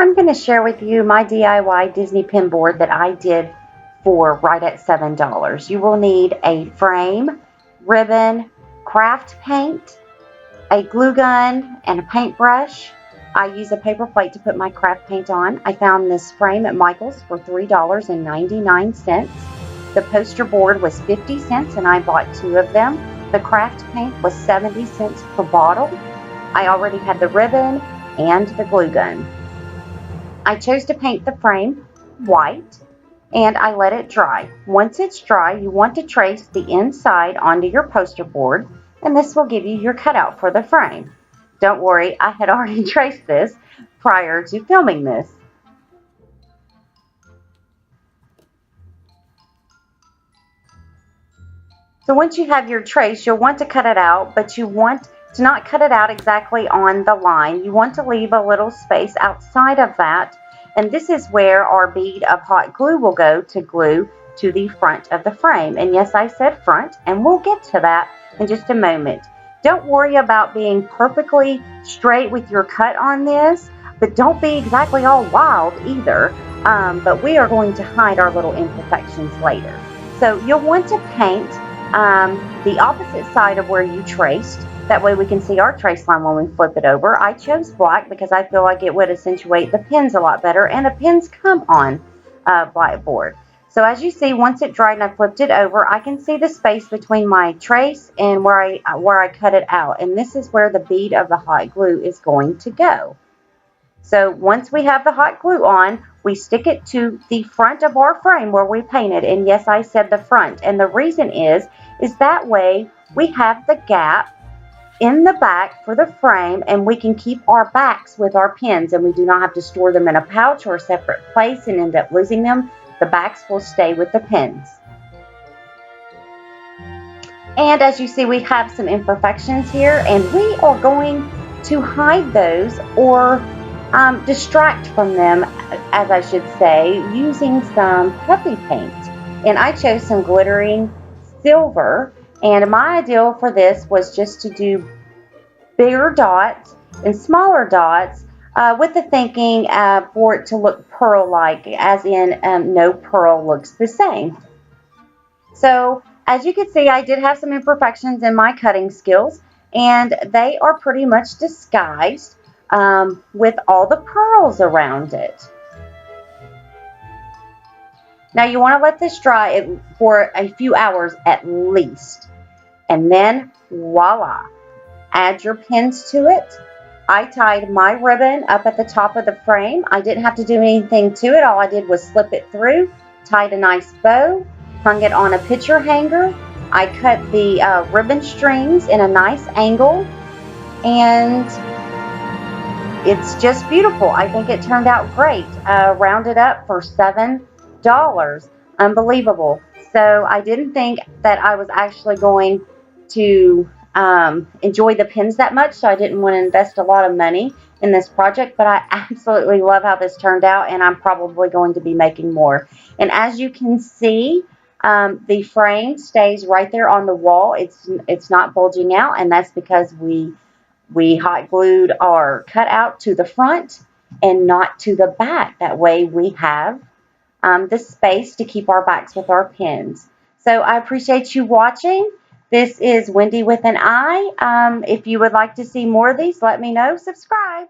I'm going to share with you my DIY Disney pin board that I did for right at $7. You will need a frame, ribbon, craft paint, a glue gun, and a paintbrush. I use a paper plate to put my craft paint on. I found this frame at Michael's for $3.99. The poster board was 50 cents and I bought 2 of them. The craft paint was 70 cents per bottle. I already had the ribbon and the glue gun. I chose to paint the frame white and I let it dry. Once it's dry, you want to trace the inside onto your poster board, and this will give you your cutout for the frame. Don't worry, I had already traced this prior to filming this. So once you have your trace, you'll want to cut it out, but you want to not cut it out exactly on the line. You want to leave a little space outside of that, and this is where our bead of hot glue will go to glue to the front of the frame. And yes, I said front, and we'll get to that in just a moment. Don't worry about being perfectly straight with your cut on this, but don't be exactly all wild either. But we are going to hide our little imperfections later. So you'll want to paint the opposite side of where you traced. That way we can see our trace line when we flip it over. I chose black because I feel like it would accentuate the pins a lot better, and the pins come on blackboard. So as you see, once it dried and I flipped it over, I can see the space between my trace and where I cut it out. And this is where the bead of the hot glue is going to go. So once we have the hot glue on, we stick it to the front of our frame where we painted. And yes, I said the front. And the reason is that way we have the gap in the back for the frame, and we can keep our backs with our pins, and we do not have to store them in a pouch or a separate place and end up losing them. The backs will stay with the pins. And as you see, we have some imperfections here, and we are going to hide those or distract from them, as I should say, using some puffy paint. And I chose some glittering silver, and my ideal for this was just to do bigger dots and smaller dots with the thinking for it to look pearl-like, as in no pearl looks the same. So as you can see, I did have some imperfections in my cutting skills, and they are pretty much disguised with all the pearls around it. Now you want to let this dry for a few hours at least, and then voila, add your pins to it. I tied my ribbon up at the top of the frame. I didn't have to do anything to it. All I did was slip it through, tied a nice bow, hung it on a picture hanger. I cut the ribbon strings in a nice angle, and it's just beautiful. I think it turned out great. Rounded up for $7. Unbelievable. So I didn't think that I was actually going to enjoy the pins that much, so I didn't want to invest a lot of money in this project, but I absolutely love how this turned out, and I'm probably going to be making more. And as you can see, the frame stays right there on the wall. It's not bulging out, and that's because we hot glued our cutout to the front and not to the back. That way we have the space to keep our backs with our pins. So I appreciate you watching. This is Wendy with an I. If you would like to see more of these, let me know. Subscribe.